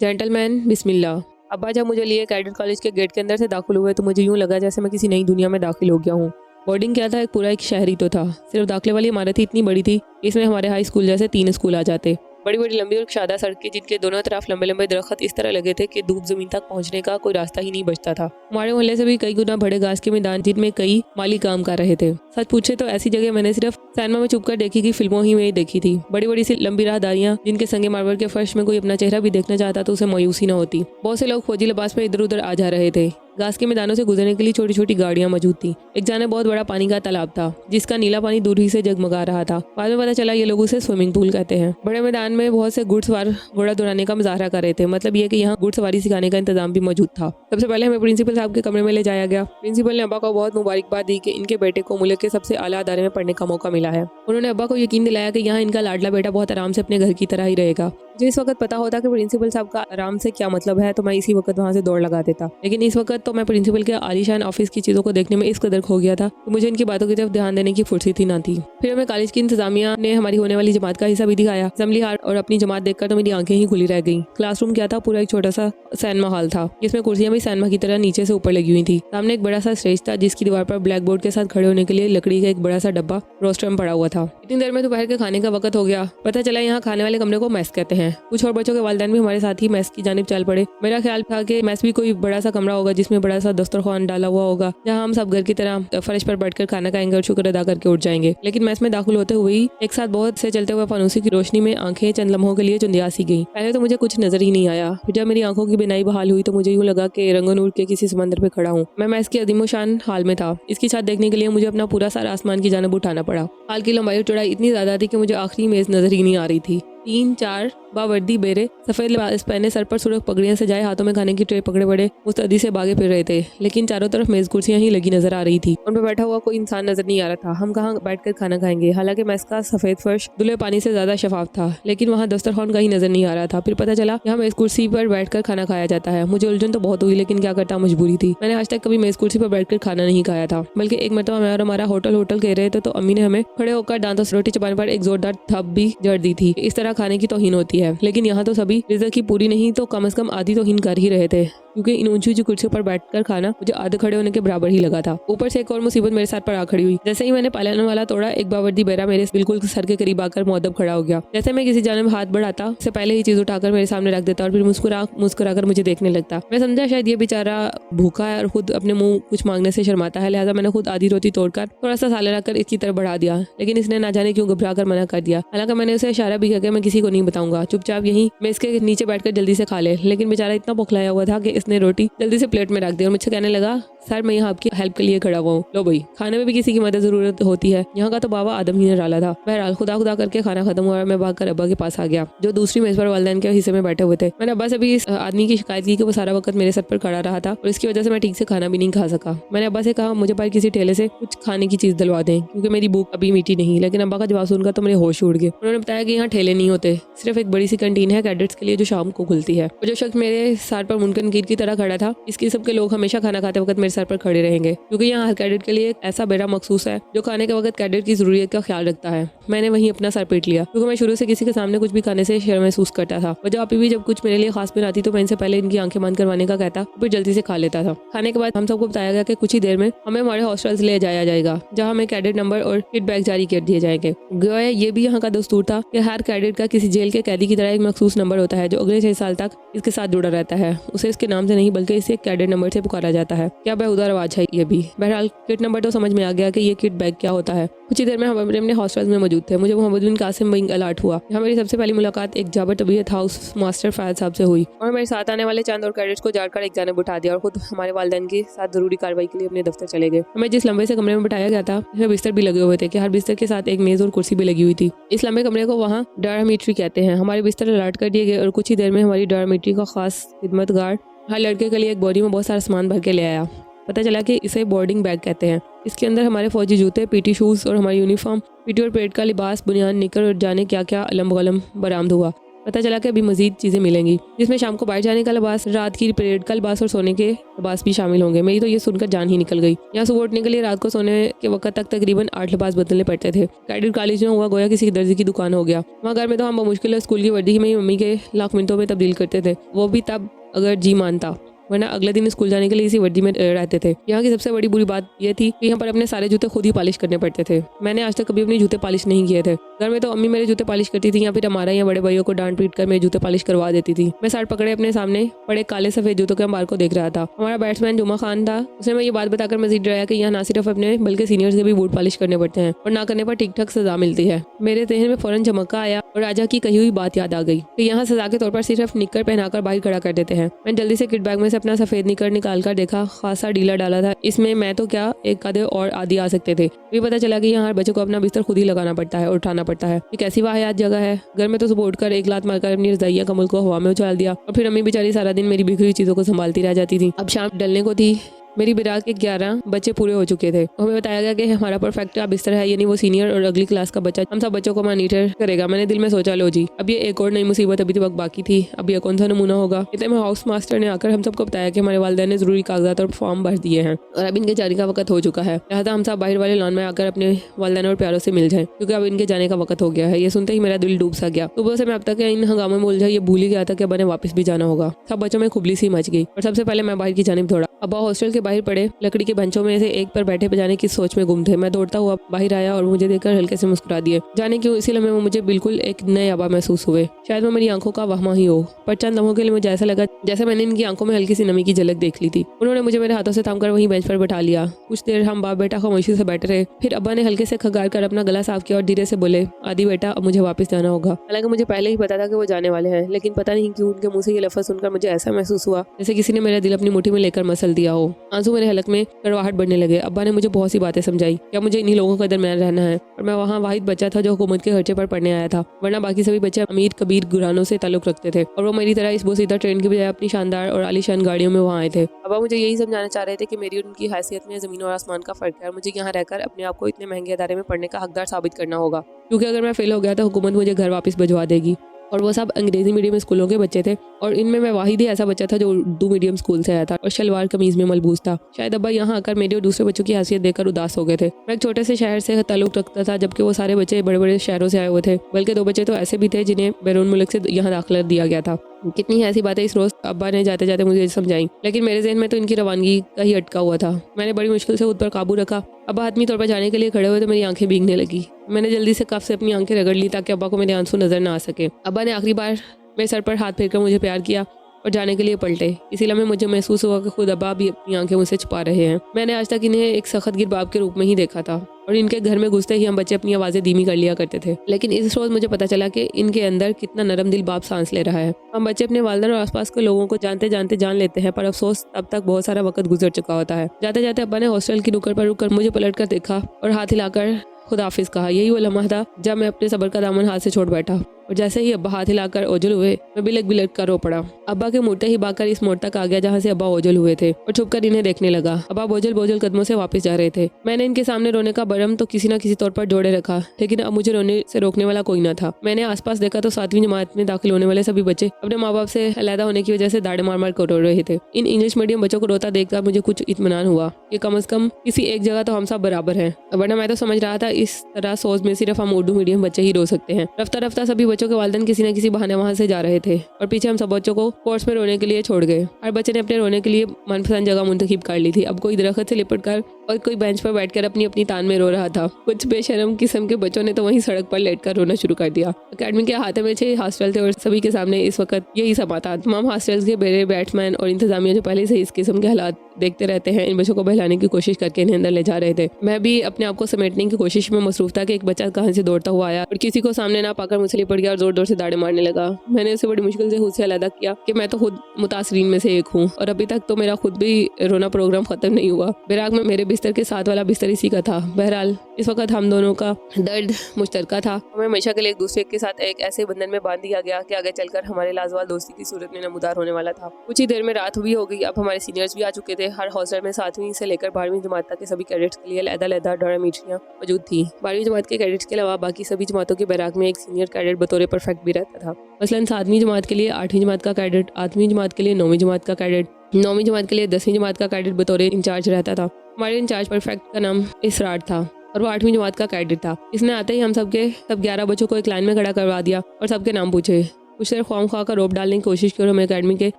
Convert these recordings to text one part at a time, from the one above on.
Gentleman बिस्मिल्लाह। अब्बा जब मुझे लिए कैडेट कॉलेज के गेट के अंदर से दाखिल हुए तो मुझे यूं लगा जैसे मैं किसी नई दुनिया में दाखिल हो गया हूँ। बोर्डिंग क्या था, एक शहर ही तो था। सिर्फ दाखिले वाली इमारत ही इतनी बड़ी थी, इसमें हमारे हाई स्कूल जैसे 3 स्कूल आ जाते। बड़ी बड़ी लंबी और शादा सड़कें जिनके दोनों तरफ लंबे लंबे दरख्त इस तरह लगे थे कि धूप जमीन तक पहुंचने का कोई रास्ता ही नहीं बचता था। हमारे मोहल्ले से भी कई गुना बड़े घास के मैदान जिनमें कई माली काम कर रहे थे। सच पूछे तो ऐसी जगह मैंने सिर्फ सिनेमा में छुपकर देखी की फिल्मों ही में ही देखी थी। बड़ी बड़ी सी लंबी राहदारियां जिनके संगे मार्बल के फर्श में कोई अपना चेहरा भी देखना चाहता तो उसे मायूसी न होती। बहुत से लोग फौजी लिबास में इधर उधर आ जा रहे थे। घास के मैदानों से गुजरने के लिए छोटी छोटी गाड़ियां मौजूद थी। एक जाने बहुत बड़ा पानी का तालाब था जिसका नीला पानी दूर ही से जगमगा रहा था। बाद में पता चला ये लोग उसे स्विमिंग पूल कहते हैं। बड़े मैदान में बहुत से घुड़सवार घोड़ा दौड़ाने का मुजाहरा कर रहे थे। मतलब ये कि यहाँ घुड़सवारी सिखाने का इंतजाम भी मौजूद था। सबसे पहले हमें प्रिंसिपल साहब के कमरे में ले जाया गया। प्रिंसिपल ने अब्बा को बहुत मुबारकबाद दी कि इनके बेटे को मुल्क के सबसे आला अदारे में पढ़ने का मौका मिला है। उन्होंने अब्बा को यकीन दिलाया कि यहाँ इनका लाडला बेटा बहुत आराम से अपने घर की तरह ही रहेगा। मुझे इस वक्त पता होता कि प्रिंसिपल साहब का आराम से क्या मतलब है तो मैं इसी वक्त वहाँ से दौड़ लगा देता। लेकिन इस वक्त तो मैं प्रिंसिपल के आलीशान ऑफिस की चीजों को देखने में इस कदर खो गया था कि मुझे इनकी बातों की तरफ ध्यान देने की फुर्सत ही ना थी। फिर हमें कॉलेज की इंतजामिया ने हमारी होने वाली जमात का हिस्सा भी दिखाया। असेंबली हॉल और अपनी जमात देखकर तो मेरी आंखें ही खुली रह गई। क्लासरूम क्या था, पूरा एक छोटा सा सिनेमा हॉल था जिसमें कुर्सियां भी सिनेमा की तरह नीचे से ऊपर लगी हुई थी। सामने एक बड़ा सा स्टेज था जिसकी दीवार पर ब्लैक बोर्ड के साथ खड़े होने के लिए लकड़ी का एक बड़ा सा डब्बा रोस्टर में पड़ा हुआ था। इतनी देर में दोपहर के खाने का वक्त हो गया। पता चला यहाँ खाने वाले कमरे को मेस कहते हैं। कुछ और बच्चों के वालिदैन भी हमारे साथ ही मेस की जानिब चल पड़े। मेरा ख्याल था कि मेस भी कोई बड़ा सा कमरा होगा जिसमें बड़ा सा दस्तरखान डाला हुआ होगा जहाँ हम सब घर की तरह फर्श पर बैठकर खाना खाएंगे और शुक्र अदा करके उठ जाएंगे। लेकिन मेस में दाखिल होते हुए ही एक साथ बहुत से चलते हुए फानूसी की रोशनी में आंखें चंद लम्हों के लिए चुंदिया सी गई। पहले तो मुझे कुछ नजर ही नहीं आया। फिर जब मेरी आंखों की बिनाई बहाल हुई तो मुझे यूं लगा कि रंगो नूर के किसी समंदर पे खड़ा हूँ। मैं मेस के अदीमोशान हाल में था। इसकी छत देखने के लिए मुझे अपना पूरा सारा आसमान की जानिब उठाना पड़ा। हाल की लंबाई और चौड़ाई इतनी ज्यादा थी कि मुझे आखिरी मेज नजर ही नहीं आ रही थी। 3-4 बावर्दी बेरे सफेद लिबास पहने, सर पर सुर्ख पगड़ियां सजाए, हाथों में खाने की ट्रे पकड़े बड़े मुस्तैदी से भागे फिर रहे थे। लेकिन चारों तरफ मेज कुर्सियां ही लगी नजर आ रही थी। उन पर बैठा हुआ कोई इंसान नजर नहीं आ रहा था। हम कहाँ बैठकर खाना खाएंगे। हालांकि मेस का सफेद फर्श धुले पानी से ज्यादा शफाफ था, लेकिन वहाँ दस्तरखान कहीं नजर नहीं आ रहा था। फिर पता चला यहाँ मेज कुर्सी पर बैठकर खाना खाया जाता है। मुझे उलझन तो बहुत हुई, लेकिन क्या करता, मजबूरी थी। मैंने आज तक कभी मेज कुर्सी पर बैठकर खाना नहीं खाया था। बल्कि एक मरतबा मैं और हमारा होटल कह रहे थे तो अम्मी ने हमें खड़े होकर दांतों से रोटी चबाने पर एक जोरदार थप भी जड़ दी थी। इस तरह खाने की तौहीन होती है। लेकिन यहाँ तो सभी रिज़्क़ की पूरी नहीं तो कम से कम आधी तौहीन कर ही रहे थे, क्योंकि इन ऊंची ऊंची कुर्सियों पर बैठकर खाना मुझे आधे खड़े होने के बराबर ही लगा था। ऊपर से एक और मुसीबत मेरे साथ पर आ खड़ी हुई। जैसे ही मैंने पालन वाला तोड़ा, एक बावर्दी बेरा मेरे बिल्कुल सर के करीब आकर मुअद्दब खड़ा हो गया। जैसे मैं किसी जानिब हाथ बढ़ाता, उससे पहले ही चीज उठाकर मेरे सामने रख देता और फिर मुस्कुराकर मुझे देखने लगता। मैं समझा शायद ये बेचारा भूखा है और खुद अपने मुंह कुछ मांगने से शर्माता है, लिहाजा मैंने खुद आधी रोटी तोड़कर थोड़ा सा सालन रखकर इसकी तरफ बढ़ा दिया। लेकिन इसने ना जाने क्यों घबरा कर मना कर दिया। हालांकि मैंने उसे इशारा भी किया मैं किसी को नहीं बताऊंगा, चुपचाप यहीं मैं इसके नीचे बैठकर जल्दी से खा ले। लेकिन बेचारा इतना बौखलाया हुआ था कि इसने रोटी जल्दी से प्लेट में रख दी और मुझसे कहने लगा, सर मैं यहाँ आपकी हेल्प के लिए खड़ा हुआ हूँ। लो भाई, खाने में भी किसी की मदद जरूरत होती है। यहाँ का तो बाबा आदम ही ने डाला था। बहरहाल खुदा करके खाना खत्म हुआ और मैं भागकर अब्बा के पास आ गया जो दूसरी मेज पर वालिदैन के हिस्से में बैठे हुए थे। मैंने अब्बा से भी इस आदमी की शिकायत की कि वो सारा वक्त मेरे सर पर खड़ा रहा था और इसकी वजह से मैं ठीक से खाना भी नहीं खा सका। मैंने अब्बा से कहा मुझे पर किसी ठेले से कुछ खाने की चीज दिलवा दें क्योंकि मेरी भूख अभी मीठी नहीं। लेकिन अब्बा का जवाब सुनकर तो मेरे होश उड़ गए। उन्होंने बताया कि यहाँ ठेले नहीं होते, सिर्फ एक बड़ी सी कैंटीन है कैडेट्स के लिए जो शाम को खुलती है। जो शख्स मेरे सर पर मुनकर कीर की तरह खड़ा था, इस किस्म के लोग हमेशा खाना खाते वक्त मेरे सर पर खड़े रहेंगे, क्योंकि यहाँ हर कैडेट के लिए एक ऐसा बेरा मखसूस है जो खाने के वक्त कैडेट की जरूरत का ख्याल रखता है। मैंने वहीं अपना सर पीट लिया, क्योंकि मैं शुरू से किसी के सामने कुछ भी खाने से शर्म महसूस करता था। वजह आप भी जब कुछ मेरे लिए खास बनाती तो मैं इनसे पहले इनकी आंखें बंद करवाने का कहता, फिर जल्दी से खा लेता था। खाने के बाद हम सबको बताया गया कि कुछ ही देर में हमें हमारे हॉस्टल ले जाया जाएगा, जहाँ हमें कैडेट नंबर और किट बैग जारी कर दिए जाएंगे। गोया ये भी यहाँ का दस्तूर था कि हर कैडेट का किसी जेल के कैदी की तरह एक मखसूस नंबर होता है जो अगले 6 साल तक इसके साथ जुड़ा रहता है। उसे इसके नाम से नहीं बल्कि इसे कैडेट नंबर से पुकारा जाता है। क्या बेहुदा रवाज है ये भी। बहरहाल किट नंबर तो समझ में आ गया कि ये किट बैग क्या होता है। कुछ ही देर में हम अपने हॉस्टल में मौजूद थे। मुझे मोहम्मद बिन कासिम विंग अलर्ट हुआ। यहाँ मेरी सबसे पहली मुलाकात एक जाबर तबीयत हाउस मास्टर फैज साहब से हुई और मेरे साथ आने वाले चंद और कैडेट्स को जाकर एक जानिब उठा दिया और खुद हमारे वालिदैन के साथ जरूरी कार्रवाई के लिए अपने दफ्तर चले गए। हमें जिस लंबे से कमरे में बिठाया गया था उसमें बिस्तर भी लगे हुए थे कि हर बिस्तर के साथ एक मेज और कुर्सी भी लगी हुई थी। इस लंबे कमरे को वहाँ डॉर्मिटरी कहते हैं। हमारे बिस्तर अलर्ट कर दिए गए और कुछ ही देर में हमारी डॉर्मिटरी का खास खिदमतगार हर लड़के के लिए एक बोरी में बहुत सारा सामान भर के ले आया। पता चला कि इसे बोर्डिंग बैग कहते हैं। इसके अंदर हमारे फौजी जूते, पीटी शूज और हमारी यूनिफॉर्म, पीटी और परेड का लिबास, बुनियान, निकर और जाने क्या क्या अलम गलम बरामद हुआ। पता चला कि अभी मजीद चीज़ें मिलेंगी, जिसमें शाम को बाहर जाने का लिबास, रात की परेड का लिबास और सोने के लिबास भी शामिल होंगे। मेरी तो ये सुनकर जान ही निकल गई। यहाँ सुबह उठने के लिए रात को सोने के वक्त तक तकरीबन 8 लिबास बदलने पड़ते थे। कैडेट कॉलेज में हुआ गोया किसी दर्जी की दुकान हो गया। वहाँ घर में तो हम मुश्किल स्कूल की वर्दी में ही मम्मी के लाख मिनटों में तब्दील करते थे, वो भी तब अगर जी मानता, वरना अगले दिन स्कूल जाने के लिए इसी वर्दी में रहते थे। यहाँ की सबसे बड़ी बुरी बात यह थी कि यहाँ पर अपने सारे जूते खुद ही पॉलिश करने पड़ते थे। मैंने आज तक कभी अपने जूते पॉलिश नहीं किए थे। घर में तो अम्मी मेरे जूते पॉलिश करती थी या फिर हमारा या बड़े भाइयों को डांट पीट कर मेरे जूते पॉलिश करवा देती थी। मैं साइड पकड़े अपने सामने पड़े काले सफेद जूतों के अंबार को देख रहा था। हमारा बैट्समैन जुमा खान था। उसने मैं ये बात बताकर मजीद डराया कि यहाँ ना सिर्फ अपने बल्कि सीनियर्स के भी बूट पॉलिश करने पड़ते हैं और ना करने पर ठीक ठाक सजा मिलती है। मेरे जहन में फौरन झमक्का आया और राजा की कही हुई बात याद आ गई कि यहाँ सजा के तौर पर सिर्फ निक्कर पहनाकर बाहर खड़ा कर देते हैं। मैंने जल्दी से किट बैग में से अपना सफेद निक्कर निकाल कर देखा, खासा ढीला डाला था। इसमें मैं तो क्या एक आधे और आदि आ सकते थे। भी पता चला कि यहाँ हर बच्चे को अपना बिस्तर खुद ही लगाना पड़ता है और उठाना पड़ता है। ये कैसी वाहियात जगह है। घर में तो सुबह उठकर एक लात मारकर अपनी रजाइया कमल को हवा में उछाल दिया और फिर अम्मी बेचारी सारा दिन मेरी बिखरी हुई चीजों को संभालती रह जाती थी। अब शाम डलने को थी। मेरी बिरात के 11 बच्चे पूरे हो चुके थे। हमें बताया गया कि हमारा परफेक्ट बिस्तर है, यानी वो सीनियर और अगली क्लास का बच्चा हम सब बच्चों को मॉनिटर करेगा। मैंने दिल में सोचा, लो जी, अब ये एक और नई मुसीबत अभी तक बाकी थी। अब ये कौन सा नमूना होगा। इतने में हाउस मास्टर ने आकर हम सबको बताया कि हमारे वालिदैन ने जरूरी कागजात और फॉर्म भर दिए हैं और अब इनके जाने का वक्त हो चुका है। लिहाजा हम सब बाहर वाले लॉन में आकर अपने वालिदैन और प्यारों से मिल जाएं, क्योंकि अब इनके जाने का वक्त हो गया है। ये सुनते ही मेरा दिल डूब सा गया। सुबह से मैं अब तक इन हंगामों में उलझा ये भूल ही गया था कि अब मैंने वापस भी जाना होगा। सब बच्चों में खुबली सी मच गई और सबसे पहले मैं बाहर की जानिब दौड़ा। अब्बा हॉस्टल के बाहर पड़े लकड़ी के बेंचों में से एक पर बैठे बजाने की सोच में गुम थे। मैं दौड़ता हुआ बाहर आया और मुझे देखकर हल्के से मुस्कुरा दिए। जाने क्यों इसी लम्हे में मुझे बिल्कुल एक नए अब्बा महसूस हुए। शायद वो मेरी आंखों का वहमा ही हो, पर चंद लम्हों के लिए मुझे ऐसा लगा जैसे मैंने इनकी आंखों में हल्की सी नमी की झलक देख ली थी। उन्होंने मुझे मेरे हाथों से थामकर वहीं बेंच पर बैठा लिया। कुछ देर हम बाप बेटा खामोशी से बैठे रहे। फिर अब्बा ने हल्के से खगार कर अपना गला साफ किया और धीरे से बोले, आदि बेटा, अब मुझे वापस जाना होगा। हालांकि मुझे पहले ही पता था कि वो जाने वाले हैं, लेकिन पता नहीं क्यों उनके मुंह से ये लफ्ज़ सुनकर मुझे ऐसा महसूस हुआ जैसे किसी ने मेरा दिल अपनी मुट्ठी में लेकर मसल दिया हो। आंसू मेरे हलक में कड़वाहट बढ़ने लगे। अब्बा ने मुझे बहुत सी बातें समझाई। क्या मुझे इन्हीं लोगों के दरमियान रहना है और मैं वहाँ वाहिद बच्चा था जो हुकूमत के खर्चे पर पढ़ने आया था, वरना बाकी सभी बच्चे अमीर कबीर घरानों से ताल्लुक रखते थे और वो मेरी तरह इस बोसीदा ट्रेन की बजाय अपनी शानदार और आलीशान गाड़ियों में वहाँ आए थे। अब्बा मुझे यही समझाना चाह रहे थे कि मेरी उनकी हैसियत में ज़मीन और आसमान का फ़र्क है और मुझे यहाँ रहकर अपने आप को इतने महंगे अदारे में पढ़ने का हकदार साबित करना होगा, क्योंकि अगर मैं फेल हो गया तो हुकूमत मुझे घर वापस भिजवा देगी। और वो सब अंग्रेजी मीडियम स्कूलों के बच्चे थे और इनमें मैं वाहिद ही ऐसा बच्चा था जो उर्दू मीडियम स्कूल से आया था और शलवार कमीज में मलबूस था। शायद अब्बा यहाँ आकर मेरे और दूसरे बच्चों की हैसियत देखकर उदास हो गए थे। मैं एक छोटे से शहर से ताल्लुक रखता था, जबकि वो सारे बच्चे बड़े बड़े शहरों से आए हुए थे, बल्कि 2 बच्चे तो ऐसे भी थे जिन्हें बैरून मुल्क से यहाँ दाखिला दिया गया था। कितनी ऐसी बातें इस रोज अब्बा ने जाते जाते मुझे समझाई, लेकिन मेरे जहन में तो इनकी रवानगी का ही अटका हुआ था। मैंने बड़ी मुश्किल से खुद पर काबू रखा। अब्बा आदमी तौर पर जाने के लिए खड़े हुए तो मेरी आंखें भीगने लगी। मैंने जल्दी से कफ से अपनी आंखें रगड़ ली ताकि अब्बा को मेरे आंसू नजर ना आ सके। अब्बा ने आखिरी बार मेरे सर पर हाथ फेरकर मुझे प्यार किया और जाने के लिए पलटे। इसी लम्हे मुझे महसूस हुआ कि खुद अब्बा भी अपनी आंखें मुझसे छुपा रहे हैं। मैंने आज तक इन्हें एक सख्त गिर बाप के रूप में ही देखा था और इनके घर में घुसते ही हम बच्चे अपनी आवाज़ें धीमी कर लिया करते थे, लेकिन इस रोज़ मुझे पता चला कि इनके अंदर कितना नरम दिल बाप सांस ले रहा है। हम बच्चे अपने वालिदैन और आसपास के लोगों को जानते जानते जान लेते हैं, पर अफसोस तब तक बहुत सारा वक्त गुजर चुका होता है। जाते जाते अब्बा ने हॉस्टल की नुक्कड़ पर रुककर मुझे पलट कर देखा और हाथ हिलाकर खुदाफिज कहा। यही वो लम्हा था जब मैं अपने सब्र का दामन हाथ से छोड़ बैठा और जैसे ही अब्बा हाथ हिलाकर ओझल हुए मैं बिलक बिलक कर रो पड़ा। अब्बा के मुड़ते ही भागकर इस मोड़ तक आ गया जहाँ से अब्बा ओझल हुए थे और छुपकर इन्हें देखने लगा। अब्बा बोझल बोझल कदमों से वापस जा रहे थे। मैंने इनके सामने रोने का बरम तो किसी न किसी तौर पर जोड़े रखा, लेकिन अब मुझे रोने से रोकने वाला कोई न था। मैंने आसपास देखा तो 7वीं जमात में दाखिल होने वाले सभी बच्चे अपने माँ बाप से अलहदा होने की वजह से दाढ़े मार मार कर रो रहे थे। इन इंग्लिश मीडियम बच्चों को रोता देखकर मुझे कुछ इत्मीनान हुआ कि कम से कम किसी एक जगह तो हम सब बराबर हैं, वरना मैं तो समझ रहा था इस तरह सोच में सिर्फ हम उर्दू मीडियम बच्चे ही रो सकते हैं। रफ्ता रफ्ता सभी बच्चों के वालिदैन किसी न किसी बहाने वहाँ से जा रहे थे और पीछे हम सब बच्चों को कोर्स में रोने के लिए छोड़ गए। हर बच्चे ने अपने रोने के लिए मनपसंद जगह मुंतखब कर ली थी। अब कोई दरख्त से लिपट कर और कोई बेंच पर बैठकर अपनी अपनी तान में रो रहा था। कुछ बेशरम किस्म के बच्चों ने तो वहीं सड़क पर लेटकर रोना शुरू कर दिया। अकेडमी के हाथे में 6 हॉस्टल थे और सभी के सामने इस वक्त यही समा था। तमाम हॉस्टल्स के बेरे बैट्समैन और इंतजामिया जो पहले से इस किस्म के हालात देखते रहते हैं, इन बच्चों को बहलाने की कोशिश करके इन्हें अंदर ले जा रहे थे। मैं भी अपने आप को समेटने की कोशिश में मसरूफ था कि एक बच्चा कहाँ से दौड़ता हुआ आया और किसी को सामने ना पाकर मुझसे लिपट गया और जोर जोर से दाड़े मारने लगा। मैंने उसे बड़ी मुश्किल से खुद से अलग किया कि मैं तो खुद मुतासरीन में से एक हूँ और अभी तक तो मेरा खुद भी रोना प्रोग्राम खत्म नहीं हुआ। बिराक में मेरे बिस्तर के साथ वाला बिस्तर इसी का था। बहरहाल इस वक्त हम दोनों का दर्द मुश्तरका था। हमें हमेशा के लिए एक दूसरे के साथ एक ऐसे बंधन में बांध दिया गया कि आगे चलकर हमारे लाजवाल दोस्ती की सूरत में नमूदार होने वाला था। कुछ ही देर में रात भी हो गई। अब हमारे सीनियर्स भी आ चुके थे। हर हॉस्टल में 7वीं से लेकर 12वीं जमात तक के सभी कैडेट्स के लिए अलग-अलग डॉर्मेट्रियां मौजूद थी। 12वीं जमात के कैडेट्स के अलावा बाकी सभी जमातों के बैराक में एक सीनियर कैडेट बतौर परफेक्ट भी रहता था। मसलन 7वीं जमात के लिए 8वीं जमात का कैडेट, 8वीं जमात के लिए 9वीं जमात का कैडेट, 9वीं जमात के लिए 10वीं जमात का कैडेट बतौर इंचार्ज रहता था। हमारे इंचार्ज परफेक्ट का नाम इसरार था और वो 8वीं जमात का कैडेट था। इसने आते ही हम सब 11 बच्चों को एक लाइन में खड़ा करवा दिया और सबके नाम पूछे। कुछ देर ख्वाम खा कर रोप डालने की कोशिश की और हमें अकेडमी के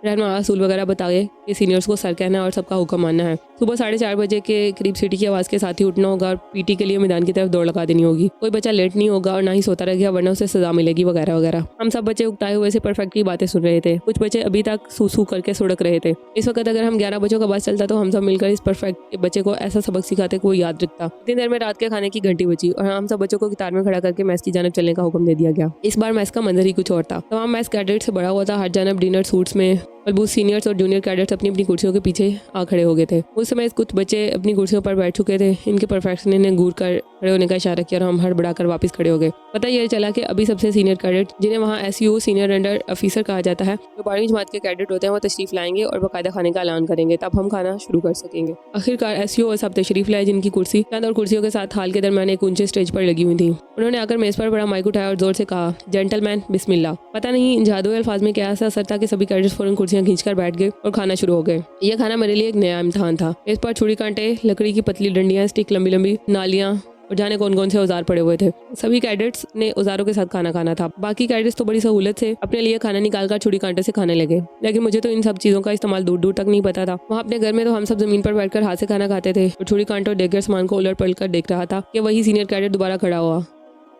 रहनुमा असूल वगैरह बताए कि सीनियर्स को सर कहना है और सबका हुक्म मानना है। सुबह 4:30 बजे के करीब सीटी की आवाज़ के साथ ही उठना होगा और पीटी के लिए मैदान की तरफ दौड़ लगा देनी होगी। कोई बच्चा लेट नहीं होगा और ना ही सोता रहेगा वरना उसे सजा मिलेगी वगैरह वगैरह। हम सब बच्चे उकताए हुए से परफेक्ट की बातें सुन रहे थे। कुछ बच्चे अभी तक सूसू करके सुड़क रहे थे। इस वक्त अगर हम 11 बच्चों का बस चलता तो हम सब मिलकर इस परफेक्ट के बच्चे को ऐसा सबक सिखाते कि वो याद रखता। इतनी देर में रात के खाने की घंटी बची और हम सब बच्चों को कतार में खड़ा करके मैस की जानब चलने का हुक्म दे दिया गया। इस बार मैस का मंजर ही कुछ और था। तमाम मैस कैडेट से बड़ा हुआ था। हर जानब डिनर सूट्स में बलबूत सीनियर्स और जूनियर कैडेट्स अपनी अपनी कुर्सियों के पीछे आ खड़े हो गए थे। उस समय कुछ बच्चे अपनी कुर्सियों पर बैठ चुके थे। इनके परफेक्शन ने घूर कर खड़े होने का इशारा किया और हम हड़बड़ाकर वापस खड़े हो गए। पता यह चला कि अभी सबसे सीनियर कैडेट, जिन्हें वहाँ SU सीनियर अंडर ऑफिसर कहा जाता है, जो 12वीं जमात के कैडेट होते हैं, वो तशरीफ लाएंगे और बाकायदा खाने का ऐलान करेंगे। तब हम खाना शुरू कर सकेंगे। आखिरकार SU और सब तशरीफ लाए, जिनकी कुर्सी चंद और कुर्सियों के साथ हाल के दरमियान एक ऊंचे स्टेज पर लगी हुई थी। उन्होंने आकर मेज पर बड़ा माइक उठाया और जोर से कहा, जेंटलमैन बिस्मिल्लाह। पता नहीं इन जादुई अल्फाज में क्या ऐसा असर था कि सभी कैडेट्स फौरन कुर्सियां खींचकर बैठ गए और खाना शुरू हो गए। यह खाना मेरे लिए एक नया इम्तिहान था। इस पर छुरी कांटे, लकड़ी की पतली डंडियां, स्टिक, लंबी लंबी नालियां और जाने कौन कौन से औजार पड़े हुए थे। सभी कैडेट्स ने औजारों के साथ खाना खाना था। बाकी कैडेट्स तो बड़ी सहूलत से अपने लिए खाना निकालकर छुरी कांटे से खाने लगे, लेकिन मुझे तो इन सब चीज़ों का इस्तेमाल दूर दूर तक नहीं पता था। वहाँ अपने घर में तो हम सब जमीन पर बैठकर हाथ से खाना खाते थे और छुरी कांटे और देगर सामान को उलट पलट कर देख रहा था कि वही सीनियर कैडेट दोबारा खड़ा हुआ।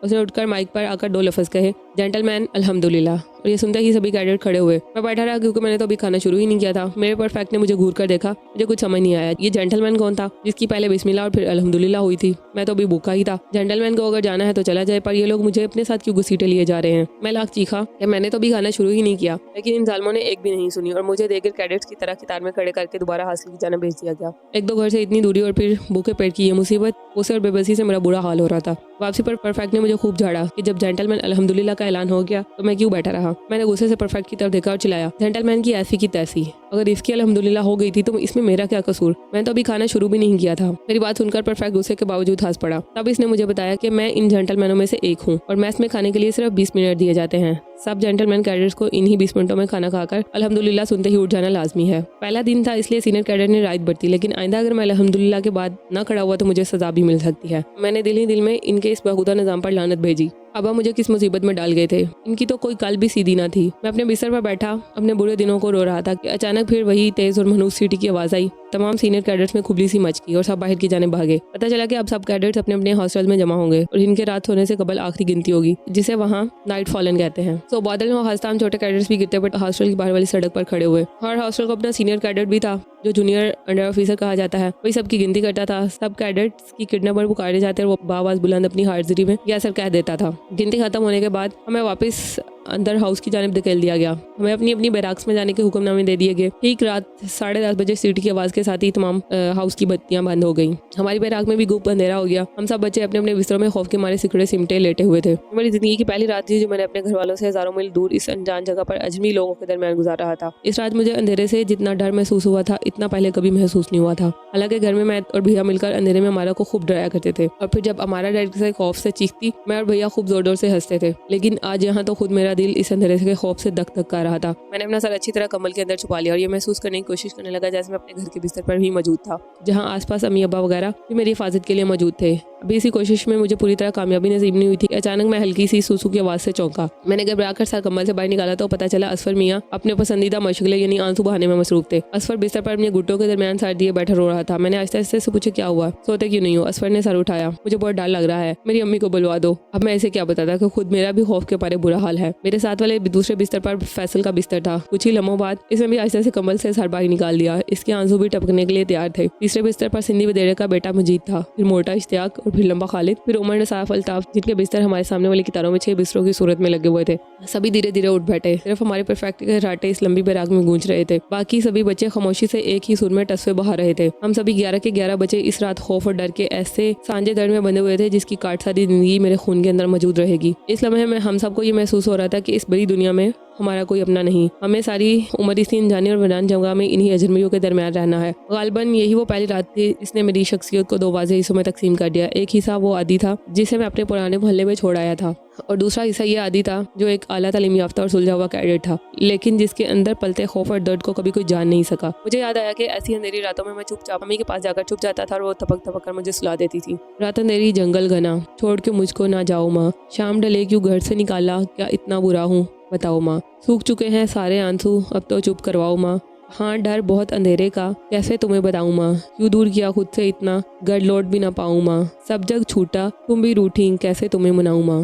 उसने उठकर माइक पर आकर 2 लफ्ज़ कहे, जेंटलमैन अल्हम्दुलिल्लाह। और ये सुनते ही सभी कैडेट खड़े हुए। मैं बैठा रहा क्योंकि मैंने तो अभी खाना शुरू ही नहीं किया था। मेरे परफेक्ट ने मुझे घूर कर देखा। मुझे कुछ समझ नहीं आया ये जेंटलमैन कौन था जिसकी पहले बिस्मिल्लाह और फिर अल्हम्दुलिल्लाह हुई थी। मैं तो अभी भूखा ही था। जेंटलमैन को अगर जाना है तो चला जाए, पर ये लोग मुझे अपने साथ क्यों घसीटे लिए जा रहे हैं। मैं लाख चीखा कि मैंने तो अभी खाना शुरू ही नहीं किया, लेकिन इन जालमों ने एक भी नहीं सुनी और मुझे देकर कैडेट्स की तरह कतार में खड़े करके दोबारा हासिल की जानब भेज दिया गया। 1-2 घर से इतनी दूरी और फिर भूखे पेट की ये मुसीबत, गुस्से और बेबसी से मेरा बुरा हाल हो रहा था। वापसी पर परफेक्ट ने मुझे खूब झाड़ा कि जब जेंटलमैन अल्हम्दुलिल्लाह का ऐलान हो गया तो मैं क्यों बैठा रहा। मैंने गुस्से से परफेक्ट की तरफ देखा और चिल्लाया, जेंटलमैन की ऐसी की तैसी, अगर इसकी अल्हम्दुलिल्लाह हो गई थी तो इसमें मेरा क्या कसूर। मैंने तो अभी खाना शुरू भी नहीं किया था। मेरी बात सुनकर परफेक्ट गुस्से के बावजूद हंस पड़ा। तब इसने मुझे बताया कि मैं इन जेंटलमैनों में से एक हूँ और मैस में खाने के लिए सिर्फ 20 मिनट दिए जाते हैं। सब जेंटलमैन कैडेट्स को इन्हीं 20 मिनटों में खाना खाकर अल्हम्दुलिल्लाह सुनते ही उठ जाना लाजमी है। पहला दिन था इसलिए सीनियर कैडेट ने रायत बरती, लेकिन आइंदा अगर मैं अल्हम्दुलिल्लाह के बाद न खड़ा हुआ तो मुझे सजा भी मिल सकती है। मैंने दिल ही दिल में इनके इस बेहुदा निजाम पर लानत भेजी। अब मुझे किस मुसीबत में डाल गए थे। इनकी तो कोई कल भी सीधी ना थी। मैं अपने बिस्तर पर बैठा अपने बुरे दिनों को रो रहा था कि अचानक फिर वही तेज और मनूस सीटी की आवाज़ आई। तमाम सीनियर कैडेट्स में खुबली सी मच गई और सब बाहर की जाने भागे। पता चला कि अब सब कैडेट्स अपने अपने हॉस्टल में जमा होंगे और इनके रात होने से कबल आखिरी गिनती होगी, जिसे वहाँ नाइट फॉलन कहते हैं। तो बादल में हंसता हम छोटे कैडेट्स भी गिरते बट हॉस्टल की बाहर वाली सड़क पर खड़े हुए। हर हॉस्टल को अपना सीनियर कैडेट भी था जो जूनियर अंडर ऑफिसर कहा जाता है, वही सबकी गिनती करता था। सब कैडेट्स की किडनैपर पुकारे जाते और वो बावाज बुलंद अपनी हाजिरी में यह असर कह देता था। गिनती खत्म होने के बाद हमें वापस अंदर हाउस की जानिब धकेल दिया गया। हमें अपनी अपनी बैराक्स में जाने के हुक्मनामे दे दिए गए। ठीक रात 10:30 बजे सीटी की आवाज़ के साथ ही तमाम हाउस की बत्तियां बंद हो गई। हमारी बैराक में भी गुप अंधेरा हो गया। हम सब बच्चे अपने अपने बिस्तरों में खौफ के मारे सिकड़े सिमटे लेटे हुए थे। मेरी जिंदगी की पहली रात थी जो मैंने अपने घर वालों से हजारों मील दूर इस अनजान जगह पर अजनबी लोगों के दरमियान गुजार रहा था। इस रात मुझे अंधेरे से जितना डर महसूस हुआ था इतना पहले कभी महसूस नहीं हुआ था। हालांकि घर में मैं और भैया मिलकर अंधेरे में अमारा को खूब डराया करते थे और फिर जब अमारा डर से खौफ से चीखती मैं और भैया खूब जोर जोर से हंसते थे। लेकिन आज यहाँ तो खुद मेरा दिल इस अंधेरे से खौफ से धक धक कर रहा था। मैंने अपना सर अच्छी तरह कम्बल के अंदर छुपा लिया और ये महसूस करने की कोशिश करने लगा जैसे मैं अपने घर के बिस्तर पर ही मौजूद था, जहाँ आसपास अम्मी अब्बा वगैरह भी मेरी हिफाजत के लिए मौजूद थे। अभी इसी कोशिश में मुझे पूरी तरह कामयाबी नसीब नहीं हुई थी। अचानक मैं हल्की सी सूसू की आवाज़ से चौंका। मैंने घबराकर सर कम्बल से बाहर निकाला तो पता चला असफर मियाँ अपने पसंदीदा मशगले यानी आंसू बहाने में मसरूफ थे। असफर बिस्तर पर अपने घुटनों के दरमियान सर दिए बैठा रो रहा था। मैंने आहिस्ते आहिस्ते से पूछा क्या हुआ, सोते क्यों नहीं हो। असफर ने सर उठाया, मुझे बहुत डर लग रहा है, मेरी अम्मी को बुलवा दो। अब मैं ऐसे क्या बताता कि खुद मेरा भी खौफ के पारे बुरा हाल है। मेरे साथ वाले दूसरे बिस्तर पर फैसल का बिस्तर था। कुछ ही लम्हों बाद इसने भी आहिस्ते से कम्बल से सर बाहर निकाल दिया। इसके आंसू भी टपकने के लिए तैयार थे। तीसरे बिस्तर पर सिंधी वदेरे का बेटा मजीद था, फिर मोटा इश्तियाक और फिर लंबा खालिद, फिर उमर, नसाफ, अल्ताफ, जिनके बिस्तर हमारे सामने वाली कितारों में 6 बिस्तरों की सूरत में लगे हुए थे। सभी धीरे धीरे उठ बैठे। सिर्फ हमारे परफेक्ट के राटे इस लंबी बैराक में गूंज रहे थे। बाकी सभी बच्चे खामोशी से एक ही सुर में टसवे बहा रहे थे। हम सभी 11 के 11 बच्चे इस रात खौफ और डर के ऐसे सांझे दर्द में बंधे हुए थे जिसकी काट सारी जिंदगी मेरे खून के अंदर मौजूद रहेगी। इस लम्हे में हम सबको ये महसूस हो रहा था कि इस बड़ी दुनिया में हमारा कोई अपना नहीं। हमें सारी उम्र इसी अनजानी और वैरान जगह में इन्हीं अजनबियों के दरमियान रहना है। गालिबन यही वो पहली रात थी जिसने मेरी शख्सियत को 2 वाज़ेह हिस्सों में तकसीम कर दिया। एक हिस्सा वो आदि था जिसे मैं अपने पुराने मोहल्ले में छोड़ आया था, और दूसरा हिस्सा ये आदि था जो एक आला तालीम याफ्ता और सुलझा हुआ कैडेट था, लेकिन जिसके अंदर पलते खौफ और दर्द को कभी कोई जान नहीं सका। मुझे याद आया कि ऐसी अंधेरी रातों में मैं चुपचाप मम्मी के पास जाकर छुप जाता था और वो तपक तपक कर मुझे सुला देती थी। रात अंधेरी, जंगल घना, छोड़ के मुझको ना जाओ माँ, शाम ढले क्यों घर से निकाला, क्या इतना बुरा हूँ बताओ माँ, सूख चुके हैं सारे आंसू अब तो चुप करवाओ माँ, हाँ डर बहुत अंधेरे का कैसे तुम्हें बताऊँ माँ, क्यों दूर किया खुद से इतना, घर लौट भी ना पाऊँ माँ, सब जग छूटा तुम भी रूठी कैसे तुम्हें मनाऊँ माँ।